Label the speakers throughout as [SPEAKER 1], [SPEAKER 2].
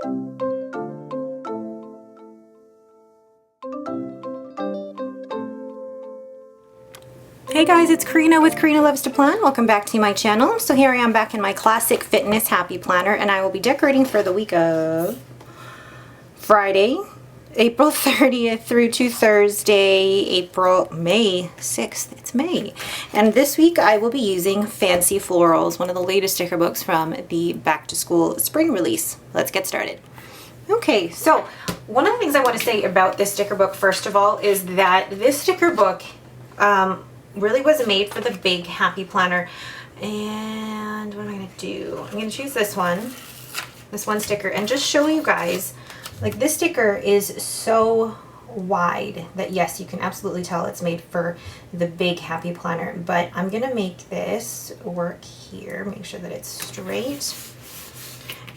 [SPEAKER 1] Hey guys, it's Karina with Karina Loves to Plan. Welcome back to my channel. So here I am back in my classic fitness happy planner, and I will be decorating for the week of Friday, April 30th through to Thursday, May 6th. It's May. And this week I will be using Fancy Florals, one of the latest sticker books from the back to school spring release. Let's get started. Okay, so one of the things I want to say about this sticker book, first of all, is that this sticker book really was made for the big happy planner. And what am I going to do? I'm going to choose this one sticker, and just show you guys, like, this sticker is so wide that yes, you can absolutely tell it's made for the big happy planner, but I'm going to make this work here, make sure that it's straight.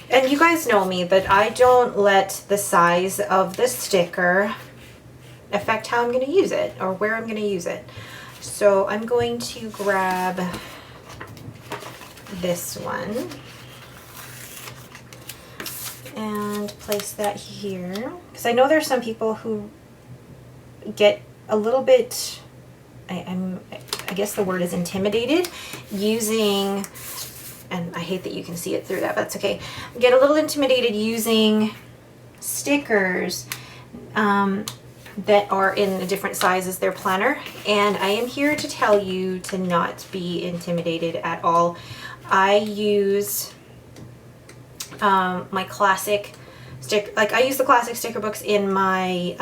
[SPEAKER 1] And you guys know me, that I don't let the size of the sticker affect how I'm going to use it or where I'm going to use it. So I'm going to grab this one and place that here, because I know there's some people who get a little bit, I guess the word is intimidated, using, and I hate that you can see it through that, but that's okay, get a little intimidated using stickers that are in a different size as their planner, and I am here to tell you to not be intimidated at all. I use my classic I use the classic sticker books in my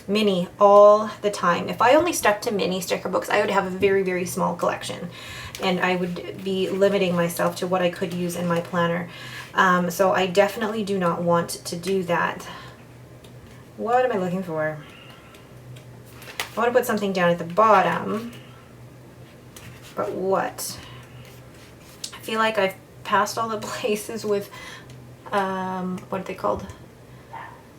[SPEAKER 1] mini all the time. If I only stuck to mini sticker books, I would have a very, very small collection, and I would be limiting myself to what I could use in my planner. So I definitely do not want to do that. What am I looking for? I want to put something down at the bottom, but what? I feel like I've passed all the places with, what are they called?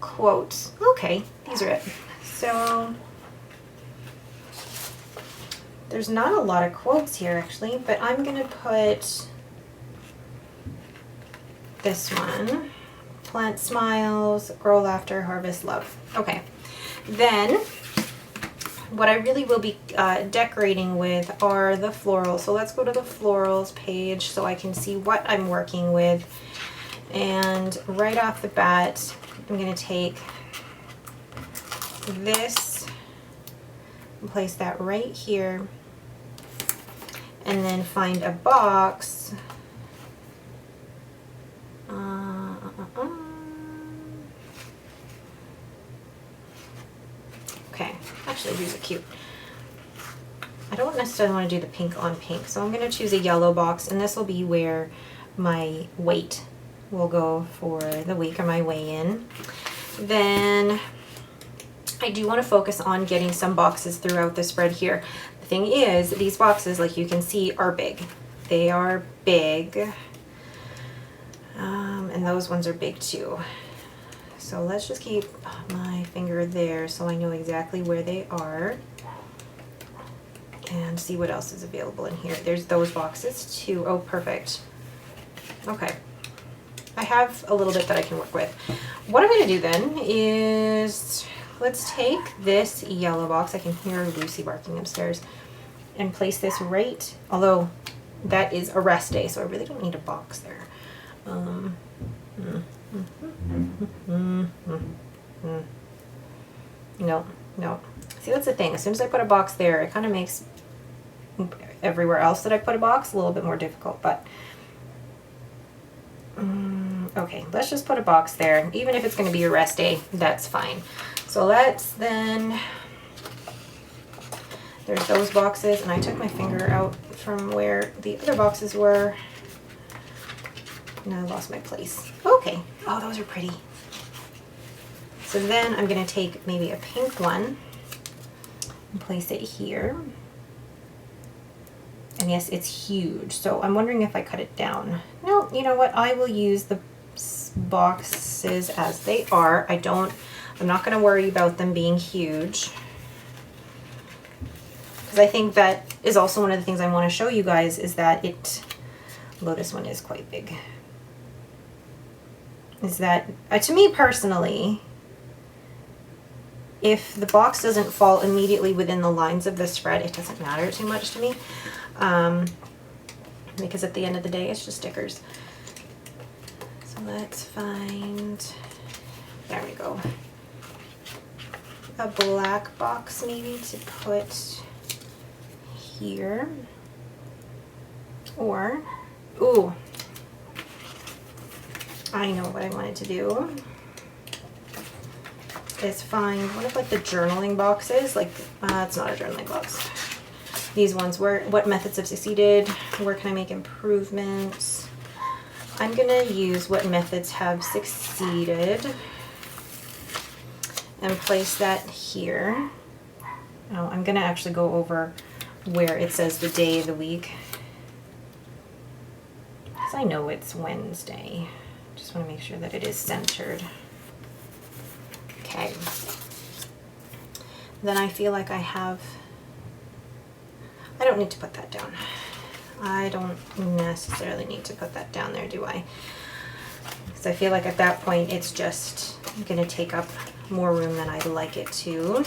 [SPEAKER 1] Quotes. Okay, these are it. So, there's not a lot of quotes here actually, but I'm going to put this one. Plant smiles, grow laughter, harvest love. Okay, then what I really will be decorating with are the florals. So let's go to the florals page so I can see what I'm working with. And right off the bat, I'm going to take this and place that right here, and then find a box. Okay, actually these are cute. I don't necessarily want to do the pink on pink, so I'm going to choose a yellow box, and this will be where my weight will go for the week, or my weigh-in. Then I do want to focus on getting some boxes throughout the spread here. The thing is, these boxes, like you can see, are big. They are big. And those ones are big too. So let's just keep my finger there so I know exactly where they are, and see what else is available in here. There's those boxes too. Oh, perfect. Okay. I have a little bit that I can work with. What I'm going to do then is, let's take this yellow box. I can hear Lucy barking upstairs, and place this right, although that is a rest day, so I really don't need a box there. No. See, that's the thing. As soon as I put a box there, it kind of makes everywhere else that I put a box a little bit more difficult, but okay, let's just put a box there. Even if it's going to be a rest day, that's fine. So let's then, there's those boxes, and I took my finger out from where the other boxes were, and I lost my place. Okay. Oh, those are pretty. So then I'm going to take maybe a pink one and place it here. And yes, it's huge, so I'm wondering if I cut it down. No, you know what? I will use the boxes as they are. I'm not going to worry about them being huge, because I think that is also one of the things I want to show you guys, is that although this one is quite big. is that, to me personally, if the box doesn't fall immediately within the lines of the spread, it doesn't matter too much to me. Because at the end of the day, it's just stickers. So let's find, there we go, a black box maybe to put here. Or, ooh, I know what I wanted to do is find one of like the journaling boxes, like, it's not a journaling box. These ones, what methods have succeeded, where can I make improvements? I'm gonna use what methods have succeeded and place that here. Oh, I'm gonna actually go over where it says the day of the week. Because I know it's Wednesday. Just wanna make sure that it is centered. Okay. Then I feel like I don't need to put that down. I don't necessarily need to put that down there, do I? Because I feel like at that point it's just going to take up more room than I'd like it to.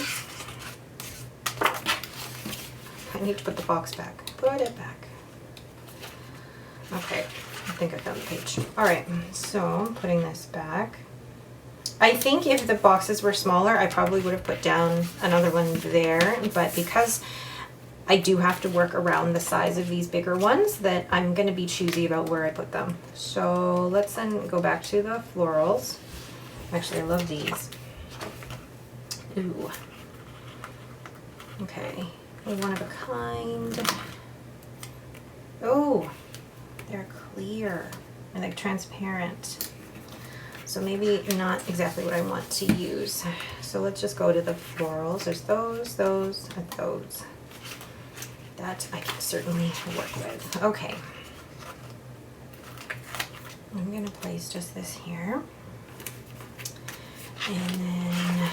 [SPEAKER 1] I need to put the box back. Put it back. Okay, I think I found the page. Alright, so putting this back. I think if the boxes were smaller, I probably would have put down another one there, but because I do have to work around the size of these bigger ones, that I'm going to be choosy about where I put them. So let's then go back to the florals. Actually, I love these. Ooh. Okay, one of a kind. Oh, they're clear and like transparent. So maybe not exactly what I want to use. So let's just go to the florals. There's those, and those. That I can certainly work with. Okay. I'm going to place just this here. And then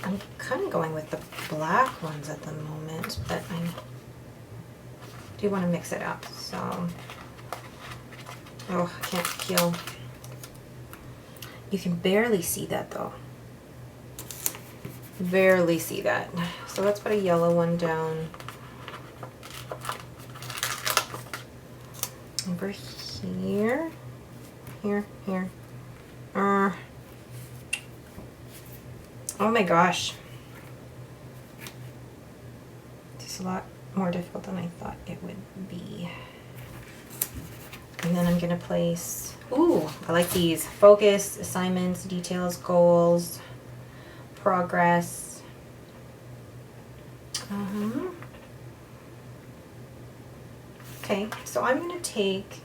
[SPEAKER 1] I'm kind of going with the black ones at the moment, but I do want to mix it up. So, oh, I can't peel. You can barely see that though. Barely see that. So let's put a yellow one down. Over here. Here. Oh my gosh. This is a lot more difficult than I thought it would be. And then I'm going to place, ooh, I like these. Focus, assignments, details, goals, progress. Okay, so I'm going to take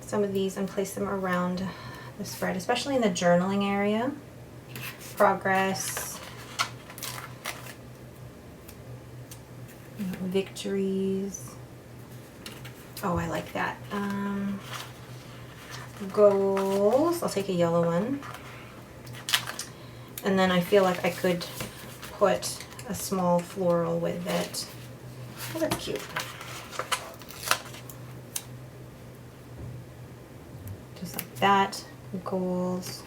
[SPEAKER 1] some of these and place them around the spread, especially in the journaling area. Progress, victories. Oh, I like that. Goals, I'll take a yellow one. And then I feel like I could put a small floral with it. Oh, that's cute. Just like that. Goals.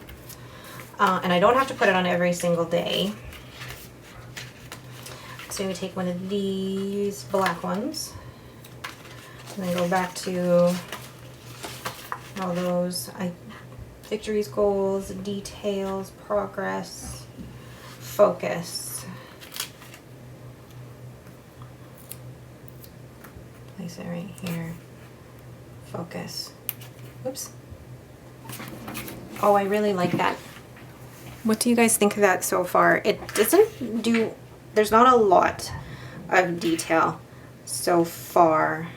[SPEAKER 1] And I don't have to put it on every single day. So we take one of these black ones. And then go back to all those victories, goals, details, progress, focus. Place it right here. Focus. Oops. Oh, I really like that. What do you guys think of that so far? It doesn't do, there's not a lot of detail so far.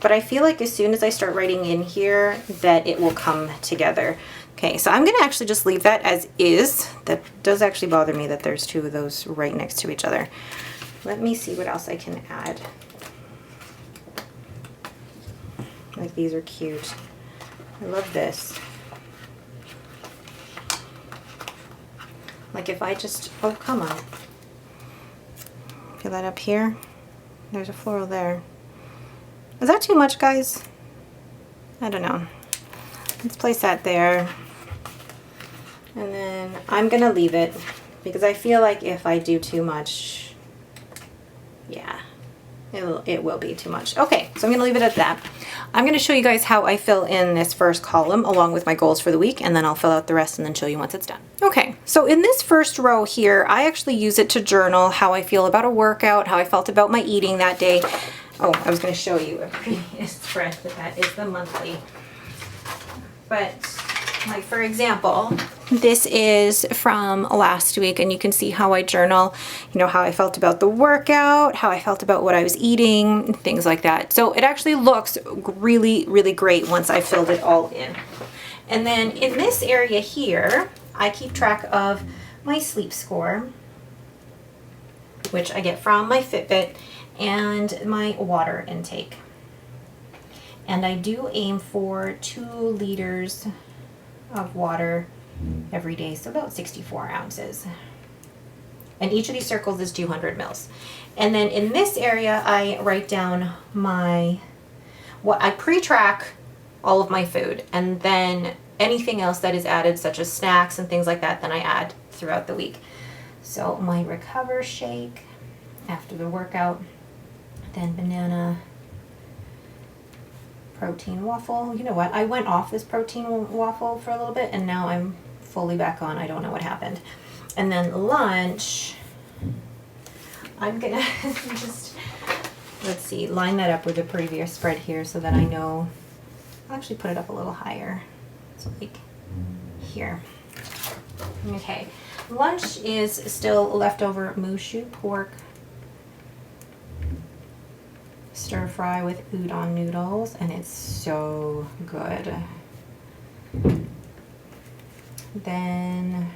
[SPEAKER 1] But I feel like as soon as I start writing in here that it will come together. Okay, so I'm going to actually just leave that as is. That does actually bother me that there's two of those right next to each other. Let me see what else I can add. Like these are cute. I love this. Like if I just, oh come on. Feel that up here? There's a floral there. Is that too much, guys? I don't know. Let's place that there. And then I'm gonna leave it because I feel like if I do too much, yeah, it will be too much. Okay, so I'm gonna leave it at that. I'm gonna show you guys how I fill in this first column along with my goals for the week, and then I'll fill out the rest and then show you once it's done. Okay, so in this first row here, I actually use it to journal how I feel about a workout, how I felt about my eating that day. Oh, I was gonna show you a previous spread, but that is the monthly. But like for example, this is from last week, and you can see how I journal, you know, how I felt about the workout, how I felt about what I was eating, things like that. So it actually looks really, really great once I filled it all in. And then in this area here, I keep track of my sleep score, which I get from my Fitbit, and my water intake. And I do aim for 2 liters of water every day, so about 64 ounces. And each of these circles is 200 mils. And then in this area, I write down I pre-track all of my food, and then anything else that is added, such as snacks and things like that, then I add throughout the week. So my recover shake after the workout, then banana protein waffle. You know what? I went off this protein waffle for a little bit, and now I'm fully back on. I don't know what happened. And then lunch, I'm gonna just, let's see, line that up with the previous spread here so that I know. I'll actually put it up a little higher. So like here. Okay. Lunch is still leftover mushu pork stir fry with udon noodles, and it's so good. Then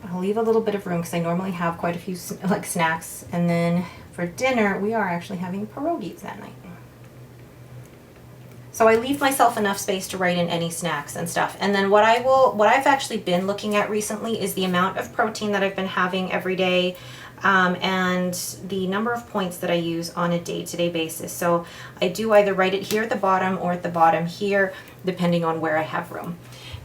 [SPEAKER 1] I'll leave a little bit of room because I normally have quite a few like snacks, and then for dinner we are actually having pierogies that night. So I leave myself enough space to write in any snacks and stuff. And then what I've actually been looking at recently is the amount of protein that I've been having every day, and the number of points that I use on a day-to-day basis. So I do either write it here at the bottom or at the bottom here, depending on where I have room.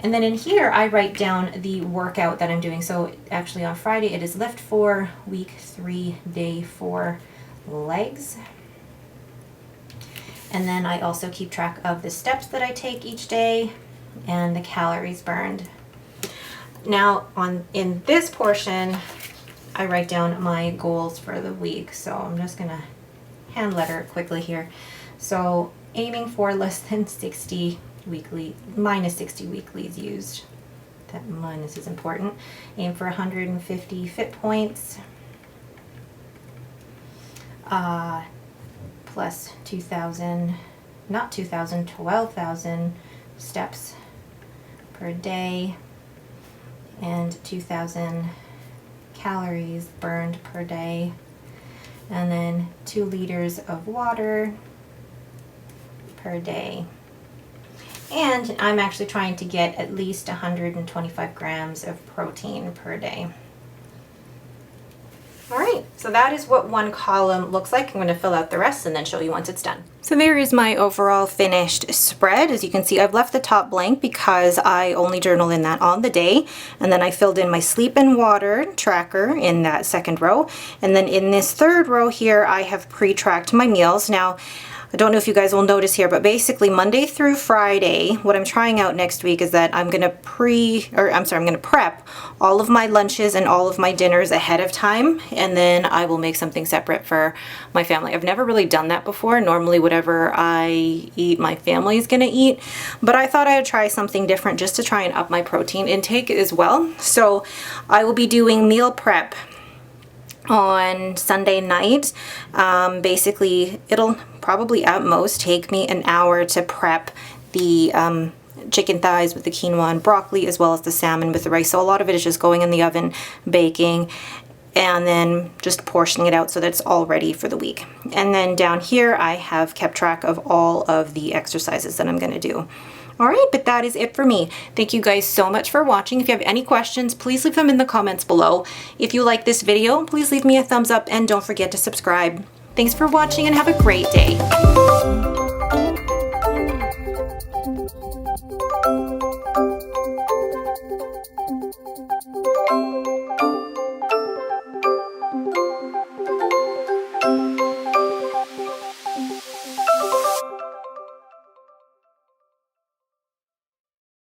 [SPEAKER 1] And then in here, I write down the workout that I'm doing. So actually on Friday, it is lift 4, week 3, day 4, legs. And then I also keep track of the steps that I take each day and the calories burned. Now in this portion, I write down my goals for the week. So I'm just gonna hand letter it quickly here. So aiming for less than 60 weekly, minus 60 weeklies used. That minus is important. Aim for 150 fit points. Plus 12,000 steps per day, and 2,000 calories burned per day, and then 2 liters of water per day. And I'm actually trying to get at least 125 grams of protein per day. All right, so that is what one column looks like. I'm going to fill out the rest and then show you once it's done. So there is my overall finished spread. As you can see, I've left the top blank because I only journal in that on the day. And then I filled in my sleep and water tracker in that second row. And then in this third row here, I have pre-tracked my meals. Now, I don't know if you guys will notice here, but basically Monday through Friday, what I'm trying out next week is that I'm going to prep all of my lunches and all of my dinners ahead of time, and then I will make something separate for my family. I've never really done that before. Normally whatever I eat, my family is going to eat, but I thought I would try something different just to try and up my protein intake as well. So I will be doing meal prep on Sunday night. Basically, it'll probably at most take me an hour to prep the chicken thighs with the quinoa and broccoli, as well as the salmon with the rice. So a lot of it is just going in the oven, baking, and then just portioning it out so that it's all ready for the week. And then down here, I have kept track of all of the exercises that I'm going to do. All right, but that is it for me. Thank you guys so much for watching. If you have any questions, please leave them in the comments below. If you like this video, please leave me a thumbs up and don't forget to subscribe. Thanks for watching and have a great day.